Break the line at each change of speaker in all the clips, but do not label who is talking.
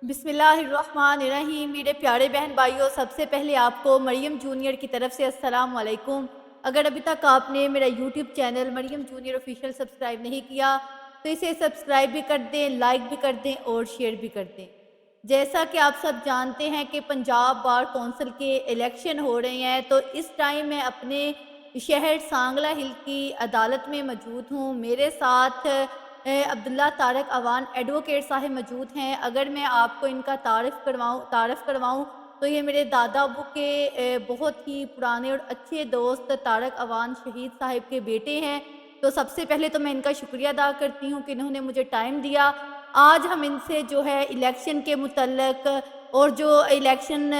बिस्मिल्लाहिर्रहमानिर्रहीम। मेरे प्यारे बहन भाइयों, सबसे पहले आपको मरियम जूनियर की तरफ से अस्सलाम वालेकुम। अगर अभी तक आपने मेरा YouTube channel Maryam junior official subscribe नहीं किया तो इसे सब्सक्राइब भी कर दें, लाइक भी कर दें और शेयर भी कर दें। जैसा कि आप सब जानते हैं कि पंजाब बार कौंसिल के इलेक्शन हो रहे हैं, तो इस टाइम मैं अपने शहर सांगला हिल की अदालत में मौजूद हूँ। मेरे साथ अब्दुल्ला तारक अवान एडवोकेट साहब मौजूद हैं। अगर मैं आपको इनका तारफ़ करवाऊँ तो ये मेरे दादा अबू के बहुत ही पुराने और अच्छे दोस्त तारक अवान शहीद साहिब के बेटे हैं। तो सबसे पहले तो मैं इनका शुक्रिया अदा करती हूँ कि इन्होंने मुझे टाइम दिया। आज हम इनसे जो है इलेक्शन के मुतल्लक और जो इलेक्शन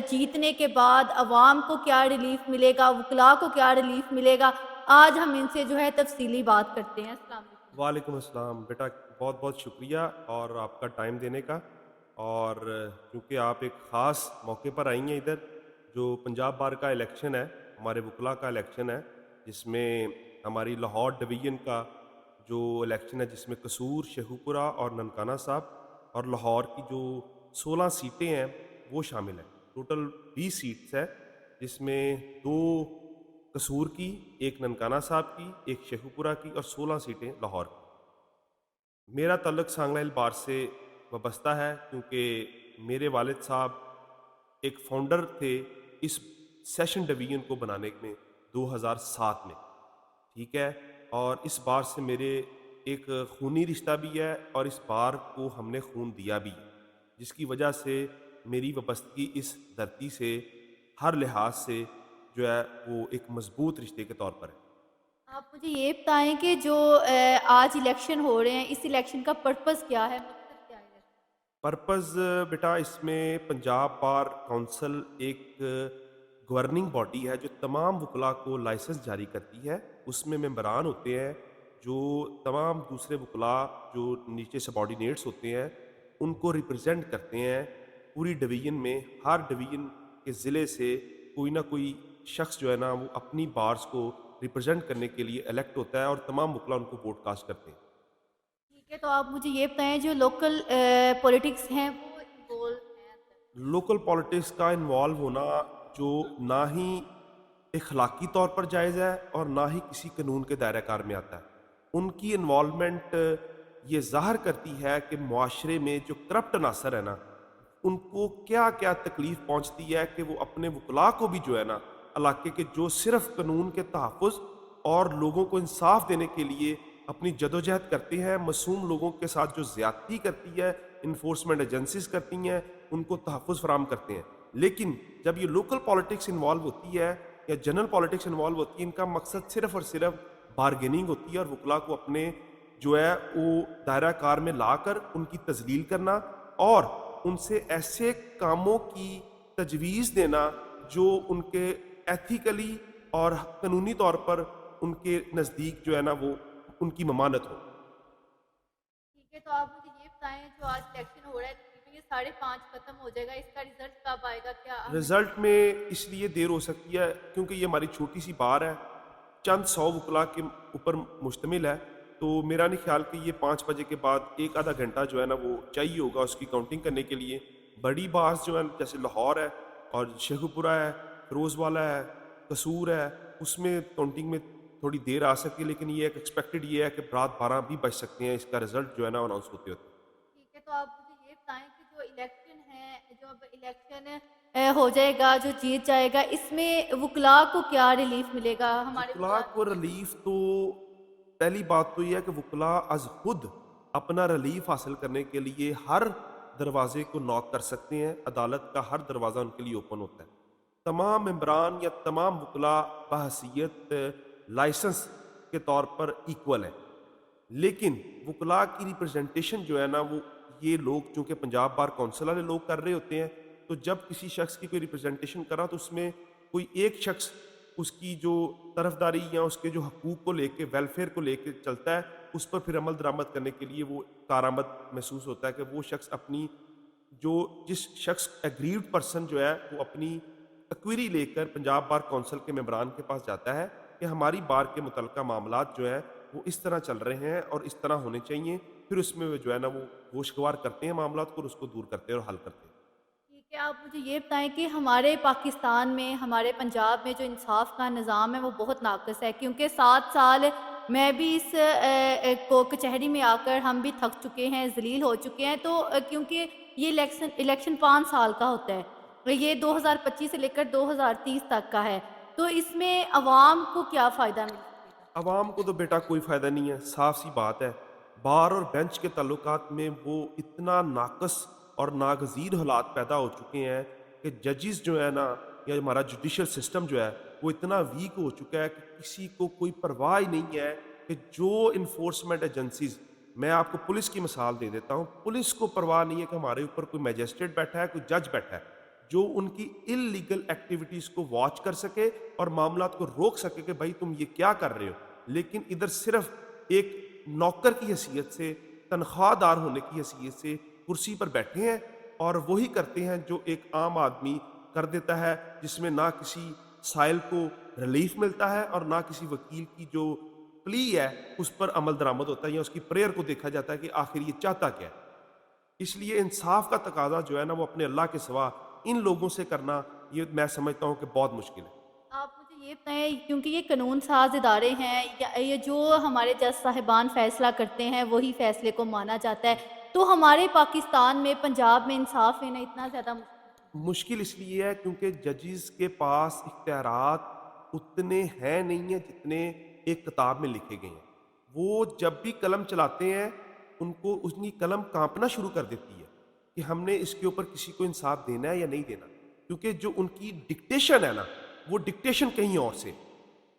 जीतने के बाद अवाम को क्या रिलीफ़ मिलेगा, वकला को क्या रिलीफ़ मिलेगा, आज हम इनसे जो है तफ़सीली बात करते हैं। अस्सलाम वालेकुम।
वालेकुम अस्सलाम बेटा, बहुत बहुत शुक्रिया और आपका टाइम देने का। और चूँकि आप एक ख़ास मौके पर आई हैं इधर, जो पंजाब बार का इलेक्शन है, हमारे वकला का इलेक्शन है, जिसमें हमारी लाहौर डिवीज़न का जो इलेक्शन है, जिसमें कसूर, शेखुपुरा और ननकाना साहब और लाहौर की जो 16 सीटें हैं, वो शामिल हैं। टोटल 20 सीट्स है, जिसमें 2 कसूर की, 1 ननकाना साहब की, 1 शेखुपुरा की और 16 सीटें लाहौर की। मेरा ताल्लुक सांगला हिल बार से वाबस्ता है, क्योंकि मेरे वालिद साहब एक फाउंडर थे इस सेशन डिवीज़न को बनाने में 2007 में, ठीक है? और इस बार से मेरे एक खूनी रिश्ता भी है और इस बार को हमने खून दिया भी है, जिसकी वजह से मेरी वाबस्तगी इस धरती से हर लिहाज से जो है वो एक मज़बूत रिश्ते के तौर पर है।
आप मुझे ये बताएँ कि जो आज इलेक्शन हो रहे हैं, इस इलेक्शन का पर्पज़ क्या है? मकसद क्या है इलेक्शन?
पर्पज़ बेटा, इसमें पंजाब बार काउंसिल एक गवर्निंग बॉडी है जो तमाम वकला को लाइसेंस जारी करती है। उसमें मेंबरान होते हैं जो तमाम दूसरे वकला जो नीचे सबॉर्डिनेट्स होते हैं, उनको रिप्रेजेंट करते हैं पूरी डिवीज़न में। हर डिवीज़न के ज़िले से कोई ना कोई शख्स जो है ना, वो अपनी बार्स को रिप्रेजेंट करने के लिए इलेक्ट होता है और तमाम वकला उनको वोट कास्ट करते हैं।
ठीक है, तो आप मुझे ये बताएँ जो लोकल पॉलिटिक्स हैं वो इन्वॉल्व हैं अंदर?
लोकल पॉलिटिक्स का इन्वॉल्व होना जो ना ही इखलाकी तौर पर जायज़ है और ना ही किसी कानून के दायरा कार में आता है। उनकी इन्वॉल्वमेंट ये ज़ाहिर करती है कि मुआशरे में जो करप्ट अनासर है ना, उनको क्या क्या तकलीफ़ पहुँचती है कि वो अपने वकला को भी जो है ना, इलाके के जो सिर्फ़ कानून के तहफ़्फ़ुज़ और लोगों को इंसाफ देने के लिए अपनी जदोजहद करते हैं, मासूम लोगों के साथ जो ज़्यादती करती है, इन्फोर्समेंट एजेंसीज़ करती हैं, उनको तहफ़्फ़ुज़ फ़राहम करते हैं। लेकिन जब ये लोकल पॉलिटिक्स इन्वॉल्व होती है या जनरल पॉलिटिक्स इन्वॉल्व होती है, इनका मकसद सिर्फ़ और सिर्फ़ बार्गेनिंग होती है और वकला को अपने जो है वो दायरा कार में लाकर उनकी तज़लील करना और उनसे ऐसे कामों की तजवीज़ देना जो उनके एथिकली और कानूनी तौर पर उनके नज़दीक जो है ना, वो उनकी ममानत हो।
ठीक है, तो आप मुझे ये बताएँ जो आज इलेक्शन हो रहा है, तकरीबन ये साढ़े 5 खत्म हो जाएगा, इसका रिज़ल्ट कब आएगा? क्या हमें
रिज़ल्ट में इसलिए देर हो सकती है क्योंकि ये हमारी छोटी सी बार है, चंद 100 वकला के ऊपर मुश्तमिल है। तो मेरा नहीं ख्याल कि ये 5 बजे के बाद 1 आधा घंटा जो है ना, वो चाहिए होगा उसकी काउंटिंग करने के लिए। बड़ी बार्स जो है जैसे लाहौर है और शेखुपुरा है, फिरोज़वाला है, कसूर है, उसमें काउंटिंग में थोड़ी देर आ सकती है, लेकिन ये एक एक्सपेक्टेड ये है कि रात 12 भी बज सकते हैं इसका रिज़ल्ट जो है ना अनाउंस होते-होते।
ठीक है, तो आप मुझे ये बताएँ कि जो इलेक्शन है, जो अब इलेक्शन हो जाएगा, जो जीत जाएगा, इसमें वकला को क्या रिलीफ़ मिलेगा? हमारे
वकला
वकला
को
को क्या
रिलीफ तो पहली बात तो ये है कि वकला अज खुद अपना रिलीफ हासिल करने के लिए हर दरवाजे को नॉक कर सकते हैं। अदालत का हर दरवाज़ा उनके लिए ओपन होता है। तमाम मेंबरान या तमाम वकला बहसीयत लाइसेंस के तौर पर इक्वल है, लेकिन वकला की रिप्रेजेंटेशन जो है ना, वो ये लोग चूंकि पंजाब बार कौंसिल वाले लोग कर रहे होते हैं, तो जब किसी शख्स की कोई रिप्रेजेंटेशन करा तो उसमें कोई एक शख्स उसकी जो तरफदारी या उसके जो हकूक़ को लेके, वेलफेयर को लेके चलता है, उस पर फिर अमल दरामद करने के लिए वो कारआमद महसूस होता है कि वो शख्स अपनी जो जिस शख्स एग्रीव्ड पर्सन जो है वो अपनी क्वेरी लेकर पंजाब बार कौंसिल के मेंबरान के पास जाता है कि हमारी बार के मुतलका मामलात जो है वो इस तरह चल रहे हैं और इस तरह होने चाहिए। پھر اس میں وہ جو ہے نا وہ گوشگوار کرتے ہیں معاملات کو اور اس کو دور کرتے ہیں اور حل کرتے ہیں۔
ٹھیک ہے، آپ مجھے یہ بتائیں کہ ہمارے پاکستان میں، ہمارے پنجاب میں جو انصاف کا نظام ہے وہ بہت ناقص ہے، کیونکہ 7 سال میں بھی اس کو کچہری میں آ کر ہم بھی تھک چکے ہیں، ذلیل ہو چکے ہیں، تو کیونکہ یہ الیکشن 5 سال کا ہوتا ہے، یہ 2025 سے لے کر 2030 تک کا ہے، تو اس میں عوام کو کیا فائدہ مل سکے گا؟
عوام کو تو بیٹا کوئی فائدہ نہیں ہے، صاف سی بات ہے۔ بار اور بینچ کے تعلقات میں وہ اتنا ناقص اور ناگزیر حالات پیدا ہو چکے ہیں کہ ججز جو ہے نا یا ہمارا جوڈیشل سسٹم جو ہے وہ اتنا ویک ہو چکا ہے کہ کسی کو کوئی پرواہ ہی نہیں ہے کہ جو انفورسمنٹ ایجنسیز، میں آپ کو پولیس کی مثال دے دیتا ہوں، پولیس کو پرواہ نہیں ہے کہ ہمارے اوپر کوئی میجسٹریٹ بیٹھا ہے، کوئی جج بیٹھا ہے جو ان کی انلیگل ایکٹیویٹیز کو واچ کر سکے اور معاملات کو روک سکے کہ بھائی تم یہ کیا کر رہے ہو۔ لیکن ادھر صرف ایک نوکر کی حیثیت سے، تنخواہ دار ہونے کی حیثیت سے کرسی پر بیٹھے ہیں اور وہی کرتے ہیں جو ایک عام آدمی کر دیتا ہے، جس میں نہ کسی سائل کو ریلیف ملتا ہے اور نہ کسی وکیل کی جو پلی ہے اس پر عمل درآمد ہوتا ہے یا اس کی پریئر کو دیکھا جاتا ہے کہ آخر یہ چاہتا کیا ہے۔ اس لیے انصاف کا تقاضا جو ہے نا وہ اپنے اللہ کے سوا ان لوگوں سے کرنا، یہ میں سمجھتا ہوں کہ بہت مشکل ہے۔
آپ مجھے یہ بتائیں، کیونکہ یہ قانون ساز ادارے ہیں، یا یہ جو ہمارے جج صاحبان فیصلہ کرتے ہیں وہی فیصلے کو مانا جاتا ہے، تو ہمارے پاکستان میں، پنجاب میں انصاف لینا اتنا زیادہ
مشکل اس لیے ہے کیونکہ ججز کے پاس اختیارات اتنے ہیں نہیں ہیں جتنے ایک کتاب میں لکھے گئے ہیں۔ وہ جب بھی قلم چلاتے ہیں ان کو اس کی قلم کانپنا شروع کر دیتی ہے کہ ہم نے اس کے اوپر کسی کو انصاف دینا ہے یا نہیں دینا، کیونکہ جو ان کی ڈکٹیشن ہے نا وہ ڈکٹیشن کہیں اور سے،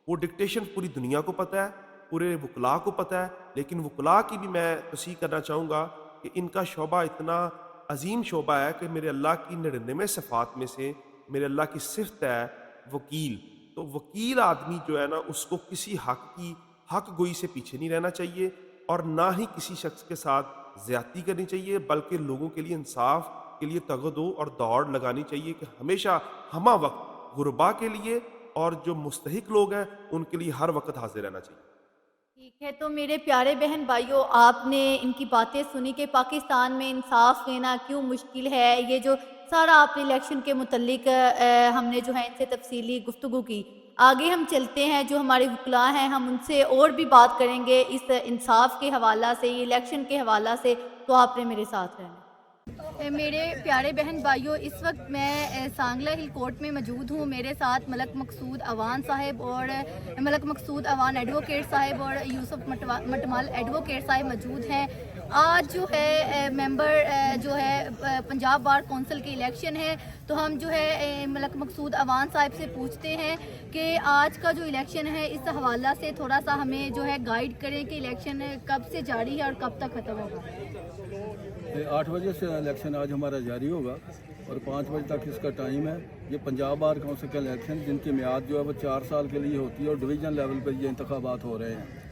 وہ ڈکٹیشن پوری دنیا کو پتہ ہے، پورے وکلاء کو پتہ ہے، لیکن وکلاء کی بھی میں تصحیح کرنا چاہوں گا کہ ان کا شعبہ اتنا عظیم شعبہ ہے کہ میرے اللہ کی 99 صفات میں سے میرے اللہ کی صفت ہے وکیل۔ تو وکیل آدمی جو ہے نا اس کو کسی حق کی حق گوئی سے پیچھے نہیں رہنا چاہیے اور نہ ہی کسی شخص کے ساتھ زیادتی کرنی چاہیے، بلکہ لوگوں کے لیے انصاف کے لیے تگدو اور دوڑ لگانی چاہیے کہ ہمیشہ ہمہ وقت غربا کے لیے اور جو مستحق لوگ ہیں ان کے لیے ہر وقت حاضر رہنا چاہیے۔
ٹھیک ہے، تو میرے پیارے بہن بھائیوں، آپ نے ان کی باتیں سنی کہ پاکستان میں انصاف لینا کیوں مشکل ہے، یہ جو سارا آپ نے الیکشن کے متعلق ہم نے جو ہے ان سے تفصیلی گفتگو کی۔ آگے ہم چلتے ہیں، جو ہمارے وکلاء ہیں ہم ان سے اور بھی بات کریں گے اس انصاف کے حوالہ سے، یہ الیکشن کے حوالہ سے، تو آپ نے میرے ساتھ رہنا۔ میرے پیارے بہن بھائیوں، اس وقت میں سانگلہ ہل کورٹ میں موجود ہوں، میرے ساتھ ملک مقصود اوان صاحب اور ملک مقصود اوان ایڈوکیٹ صاحب اور یوسف مٹمل ایڈوکیٹ صاحب موجود ہیں۔ آج جو ہے ممبر جو ہے پنجاب بار کونسل کی الیکشن ہے، تو ہم جو ہے ملک مقصود اوان صاحب سے پوچھتے ہیں کہ آج کا جو الیکشن ہے اس حوالہ سے تھوڑا سا ہمیں جو ہے گائیڈ کریں کہ الیکشن کب سے جاری ہے اور کب تک ختم ہوگا۔
8 بجے سے الیکشن آج ہمارا جاری ہوگا اور 5 بجے تک اس کا ٹائم ہے۔ یہ پنجاب بار کونسل کا الیکشن جن کی میعاد جو ہے وہ 4 سال کے لیے ہوتی ہے اور ڈویژن لیول پر یہ انتخابات ہو رہے ہیں۔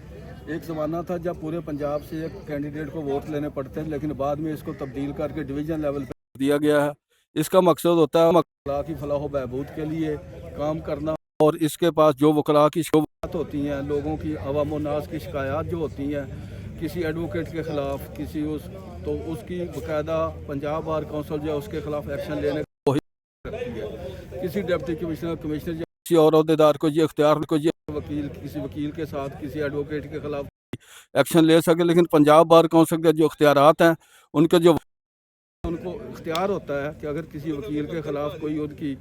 ایک زمانہ تھا جب پورے پنجاب سے ایک کینڈیڈیٹ کو ووٹ لینے پڑتے ہیں، لیکن بعد میں اس کو تبدیل کر کے ڈویژن لیول پہ دیا گیا ہے۔ اس کا مقصد ہوتا ہے وکلاء کی فلاح و بہبود کے لیے کام کرنا، اور اس کے پاس جو وکلاء کی شکایات ہوتی ہیں، لوگوں کی عوام الناس کی شکایات جو ہوتی ہیں کسی ایڈوکیٹ کے خلاف، کسی تو اس کی باقاعدہ پنجاب بار کونسل جو ہے اس کے خلاف ایکشن لینے کو کرتی ہے۔ کسی ڈپٹی کمشنر یا کسی اور عہدیدار کو یہ اختیار کو یہ کسی وکیل کے ساتھ کسی ایڈوکیٹ کے خلاف ایکشن لے سکے، لیکن پنجاب بار کونسل کے جو اختیارات ہیں ان کو اختیار ہوتا ہے کہ اگر کسی وکیل کے خلاف کوئی ان کی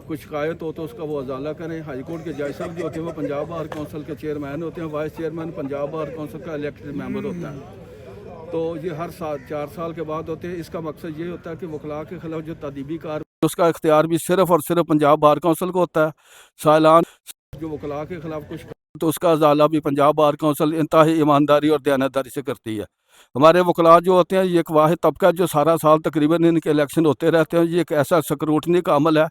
کوئی شکایت ہو تو اس کا وہ ازالہ کریں۔ ہائی کورٹ کے جج صاحب جو ہوتے ہیں وہ پنجاب بار کونسل کے چیئرمین ہوتے ہیں، vice chairman Punjab bar council کا الیکٹڈ ممبر ہوتا ہے، تو یہ ہر سال 4 سال کے بعد ہوتے ہیں۔ اس کا مقصد یہ ہوتا ہے کہ وکلاء کے خلاف جو تادیبی کارروائی اس کا اختیار بھی صرف اور صرف پنجاب بار کونسل کو ہوتا ہے۔ سائلان جو وکلاء کے خلاف کچھ تو اس کا ازالہ بھی پنجاب بار کونسل انتہائی ایمانداری اور دیانتداری سے کرتی ہے۔ ہمارے وکلاء جو ہوتے ہیں یہ ایک واحد طبقہ جو سارا سال تقریباً ان کے الیکشن ہوتے رہتے ہیں۔ یہ ایک ایسا سکروٹنی کا عمل ہے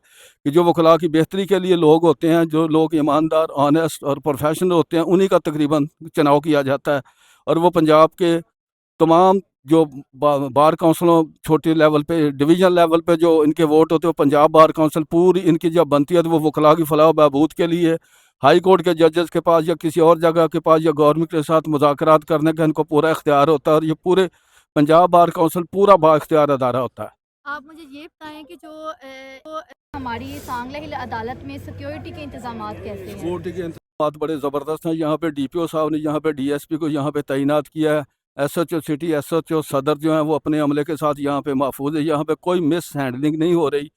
کہ جو وکلاء کی بہتری کے لیے لوگ ہوتے ہیں، جو لوگ ایماندار، آنیسٹ اور پروفیشنل ہوتے ہیں، انہی کا تقریباً چناؤ کیا جاتا ہے، اور وہ پنجاب کے تمام جو بار کونسلوں چھوٹے لیول پہ ڈویژن لیول پہ جو ان کے ووٹ ہوتے ہیں، وہ پنجاب بار کونسل پوری ان کی جب بنتی ہے تو وہ وکلاء کی فلاح و بہبود کے لیے हाई कोर्ट के जजेस के पास या किसी और जगह के पास या गवर्नमेंट के साथ मुज़ाकरात करने का इनको पूरा इख्तियार होता है, और ये पूरे पंजाब बार काउंसिल पूरा बाइख्तियार अदारा होता है।
आप मुझे ये बताएं कि जो हमारी सांगला हिल अदालत में सिक्योरिटी के इंतजामात कैसे हैं?
सिक्योरिटी के इंतजाम बड़े ज़बरदस्त हैं। यहाँ पे DPO साहब ने यहाँ पे DSP को यहाँ पे तैनात किया है। SHO सिटी, SHO सदर जो हैं वो अपने अमले के साथ यहाँ पे महफूज है। यहाँ पे कोई मिस हैंडलिंग नहीं हो रही।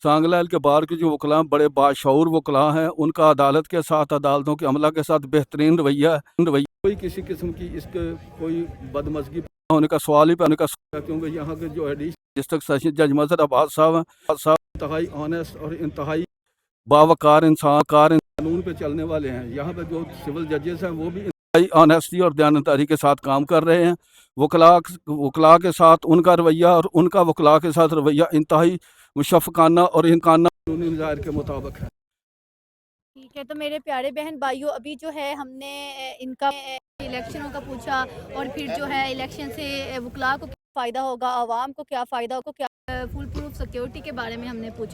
सांगला हिल के बाहर के जो वकला हैं, बड़े बाशऊर वकला हैं, उनका अदालत के साथ, अदालतों के अमला के साथ बेहतरीन रवैया है। कोई किसी किस्म की इसके कोई बदमज़गी होने का सवाल ही होने का, क्योंकि यहाँ के जो डिस्ट्रिक्ट सेशन जज मजहर अब्बास साहब हैं, इंतहाई ऑनेस्ट और इंतहाई बावकार इंसान, कानून पे चलने वाले हैं। यहाँ पे जो सिविल जजेस हैं वो भी इंतहाई ऑनेस्टी और दयानतदारी के साथ काम कर रहे हैं। वकला के साथ उनका रवैया और उनका वकला के साथ रवैया इंतहाई मुशफ़क़ाना और इनकाना कानूनी नज़ायर के मुताबिक है।
ठीक है, तो मेरे प्यारे बहन भाइयों, अभी जो है हमने इनका इलेक्शनों का पूछा, और फिर जो है इलेक्शन से वकला को क्या फ़ायदा होगा, आवाम को क्या फ़ायदा होगा, क्या फुल प्रूफ सिक्योरिटी के बारे में हमने पूछा।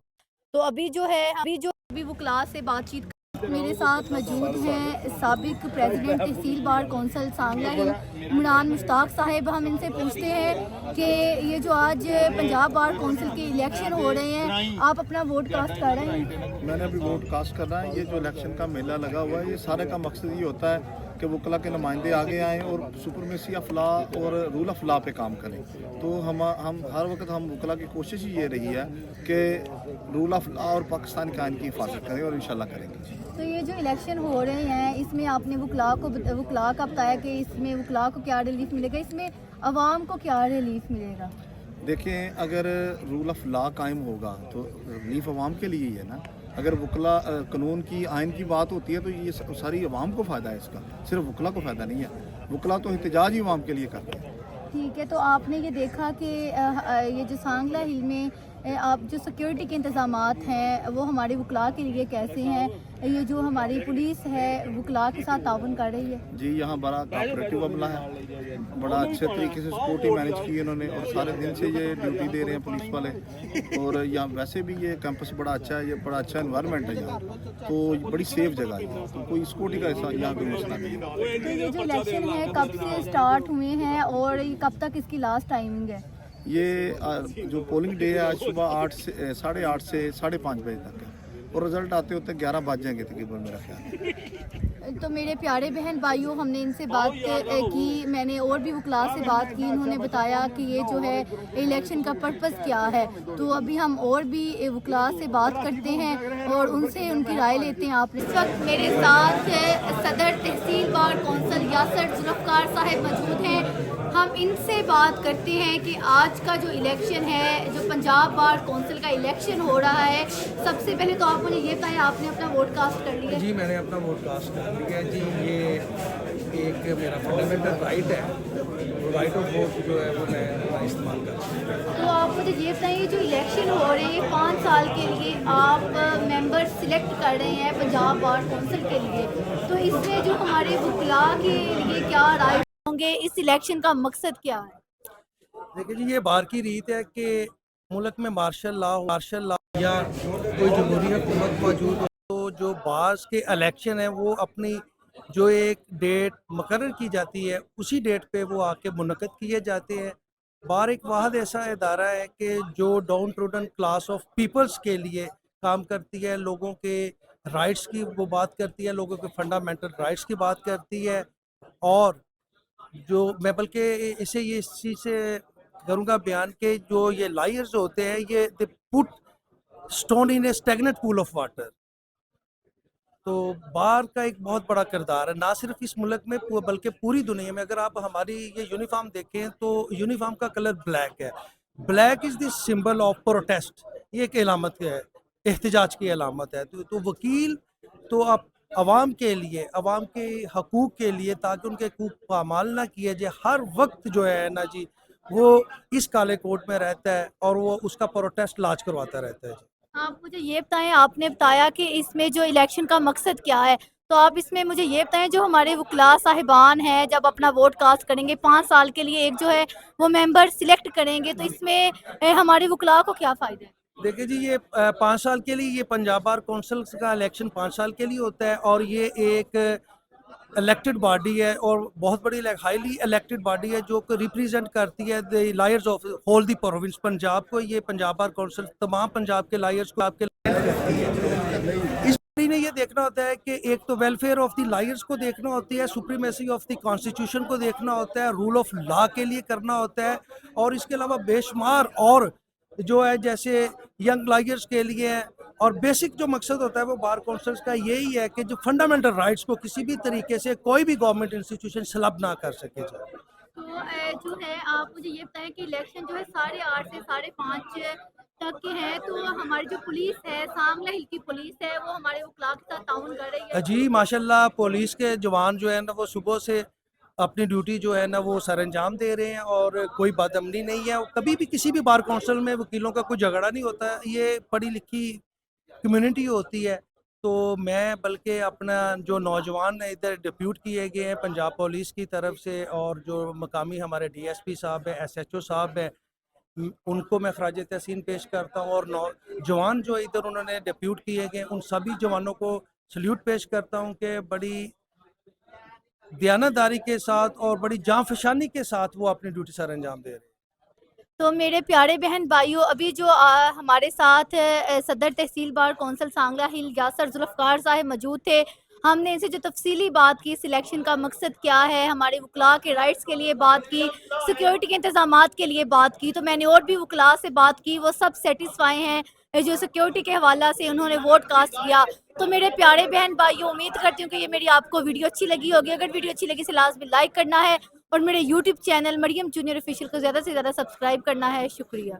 तो अभी वकला से बातचीत, मेरे साथ मौजूद हैं साबिक प्रेसिडेंट तहसील बार कौंसल सांगला हिल इमरान मुश्ताक साहब। हम इनसे पूछते हैं कि ये जो आज पंजाब बार कौंसिल के इलेक्शन हो रहे हैं, आप अपना वोट कास्ट कर रहे हैं?
मैंने अभी वोट कास्ट करना है। ये जो इलेक्शन का मेला लगा हुआ है, ये सारे का मकसद ये होता है कि वकला के नुमाइंदे आगे आएँ और सुपरमेसी ऑफ लॉ और रूल ऑफ लॉ पे काम करें। तो हम हर वक्त हम वकला की कोशिश ही ये रही है कि रूल ऑफ लॉ और पाकिस्तानी कानून की हिफाजत करें, और इंशाल्लाह करेंगे।
तो ये जो इलेक्शन हो रहे हैं, इसमें आपने वकला का बताया कि इसमें वकला को क्या रिलीफ मिलेगा, इसमें आवाम को क्या रिलीफ मिलेगा?
देखिए, अगर रूल ऑफ लॉ कायम होगा तो रिलीफ आवाम के लिए ही है ना। अगर वकला कानून की, आइन की बात होती है तो ये सारी आवाम को फ़ायदा है इसका, सिर्फ वकला को फ़ायदा नहीं है। वकला तो एहतजाज ही आवाम के लिए करते हैं।
ठीक है, तो आपने ये देखा कि ये जो सांगला हिल में आप जो सिक्योरिटी के इंतज़ामात हैं वो हमारे वकला के लिए कैसे हैं? ये जो हमारी पुलिस है वकला के साथ ताउन कर रही है?
जी, यहाँ बड़ा कोऑपरेटिव अमला है, बड़ा अच्छे तरीके से सिक्योरिटी मैनेज की इन्होंने, और सारे दिन से ये ड्यूटी दे रहे हैं पुलिस वाले। और यहाँ वैसे भी ये कैंपस बड़ा अच्छा है, ये बड़ा अच्छा एनवायरनमेंट है यहाँ, तो बड़ी सेफ जगह है, तो कोई सिक्योरिटी का ऐसा यहाँ कोई मसला नहीं है।
तो ये जो इलेक्शन है कब से स्टार्ट हुए हैं और ये कब तक इसकी लास्ट टाइमिंग है?
ये जो पोलिंग डे है आज सुबह 8 से 5:30 बजे तक है, और रिजल्ट आते होते 11 बज जाएंगे तकरीबन, मेरा ख्याल।
तो मेरे प्यारे बहन भाइयों, हमने इनसे बात की, मैंने और भी वकला से बात की, इन्होंने बताया कि ये जो है इलेक्शन का पर्पस क्या है। तो अभी हम और भी वकला से बात करते हैं और उनसे उनकी राय लेते हैं। आप इस वक्त मेरे साथ सदर तहसील बार कौंसल यासर जुल्फ़कार साहब मौजूद हैं। हम इनसे बात करते हैं कि आज का जो इलेक्शन है, जो पंजाब बार कौंसिल का इलेक्शन हो रहा है, सबसे पहले तो आप मुझे ये बताएं, आपने अपना वोट कास्ट कर लिया?
जी, मैंने अपना वोट कास्ट कर लिया है। जी, ये एक मेरा फंडामेंटल राइट है, राइट ऑफ वोट जो है वो मैं अपना इस्तेमाल करता हूँ।
तो आप मुझे ये बताइए, जो इलेक्शन हो रहे हैं 5 साल के लिए आप मेंबर सिलेक्ट कर रहे हैं पंजाब बार कौंसिल के लिए, तो इसमें जो हमारे वकला के लिए क्या राय होंगे, इस इलेक्शन का मकसद क्या है?
देखिए जी, ये बार की रीत है कि मुल्क में मार्शल लॉ या कोई जमहूरी हुकूमत मौजूद हो, तो जो बार्स के इलेक्शन है वो अपनी जो एक डेट मुकर्रर की जाती है उसी डेट पे वो आके मुनक़द किए जाते हैं। बार एक वाहिद ऐसा इदारा है कि जो downtrodden class of peoples के लिए काम करती है, लोगों के राइट्स की वो बात करती है, लोगों के फंडामेंटल राइट्स की बात करती है। और जो मैं बल्कि इसे ये इस चीज़ से करूँगा बयान के जो ये लायर्स होते हैं, ये they put stone in A stagnant pool of water. तो बार का एक बहुत बड़ा किरदार है, ना सिर्फ इस मुल्क में बल्कि पूरी दुनिया में। अगर आप हमारी ये यूनिफॉर्म देखें तो यूनिफॉर्म का कलर ब्लैक है। Black is the symbol of protest, ये एक अलामत है, एहतजाज की अलामत है। तो वकील तो आप अवाम के लिए, अवाम के हकूक़ के लिए, ताकि उनके हकूक़ पामाल ना किए जाए, हर वक्त जो है ना जी वो इस काले कोट में रहता है और वो उसका प्रोटेस्ट लॉन्च करवाता रहता है।
आप मुझे ये बताएं, आपने बताया कि इसमें जो इलेक्शन का मकसद क्या है, तो आप इसमें मुझे ये बताएं, जो हमारे वकला साहिबान हैं जब अपना वोट कास्ट करेंगे 5 साल के लिए एक जो है वो मेंबर सिलेक्ट करेंगे, तो इसमें हमारे वकला को क्या फ़ायदा है?
देखिए जी, ये 5 साल के लिए ये पंजाब बार काउंसिल का इलेक्शन 5 साल के लिए होता है और ये एक इलेक्टेड बॉडी है और बहुत बड़ी हाईली इलेक्टेड बॉडी है जो कि रिप्रेजेंट करती है the lawyers of whole the province Punjab को। ये पंजाब बार काउंसिल तमाम पंजाब के लायर्स को आपके इस बॉडी ने ये देखना होता है कि एक तो वेलफेयर ऑफ द लायर्स को देखना होती है, सुप्रीमेसी ऑफ द कॉन्स्टिट्यूशन को देखना होता है, रूल ऑफ लॉ के लिए करना होता है और इसके अलावा बेशुमार और जो है जैसे यंग लायर्स के लिए और बेसिक जो मकसद होता है वो बार काउंसिल्स का यही है कि जो फंडामेंटल राइट्स को किसी भी तरीके से कोई भी गवर्नमेंट इंस्टीट्यूशन स्लब ना कर सके जाए।
तो जो है आप मुझे ये बताएं कि इलेक्शन जो है 8:30 से 5:30 तक के हैं, तो हमारी जो पुलिस है, सांगला हिल की पुलिस है, वो हमारे वकला के साथ ताउन कर रही है।
जी माशाल्लाह, पुलिस के जवान जो है ना वो सुबह से अपनी ड्यूटी जो है ना वो सर अंजाम दे रहे हैं और कोई बदअमनी नहीं है। कभी भी किसी भी बार काउंसिल में वकीलों का कोई झगड़ा नहीं होता, ये पढ़ी लिखी कम्युनिटी होती है। तो मैं बल्कि अपना जो नौजवान इधर डिप्यूट किए गए हैं पंजाब पुलिस की तरफ से और जो मकामी हमारे डीएसपी साहब है, एसएचओ साहब है, उनको मैं खराज तहसीन पेश करता हूँ और नौजवान जो इधर उन्होंने डिप्यूट किए गए उन सभी जवानों को सल्यूट पेश करता हूँ कि बड़ी दयानतदारी के साथ और बड़ी जांफशानी के साथ वो अपनी ड्यूटी सर अंजाम दे रहे हैं।
तो मेरे प्यारे बहन भाइयों, अभी जो हमारे साथ सदर तहसील बार कौंसल सांगला हिल यासर जुल्फ़कार साहब मौजूद थे। हमने इनसे जो तफसीली बात की, सिलेक्शन का मकसद क्या है, हमारे वकला के राइट्स के लिए बात की, सिक्योरिटी के इंतजामात के लिए बात की। तो मैंने और भी वकला से बात की, वो सब सेटिस्फाई हैं जो सिक्योरिटी के हवाला से उन्होंने वोट कास्ट किया। तो मेरे प्यारे बहन भाइयों, उम्मीद करती हूँ कि ये मेरी आपको वीडियो अच्छी लगी होगी। अगर वीडियो अच्छी लगी तो लाजमी लाइक करना है और मेरे YouTube channel Maryam junior official को ज़्यादा से ज़्यादा सब्सक्राइब करना है। शुक्रिया।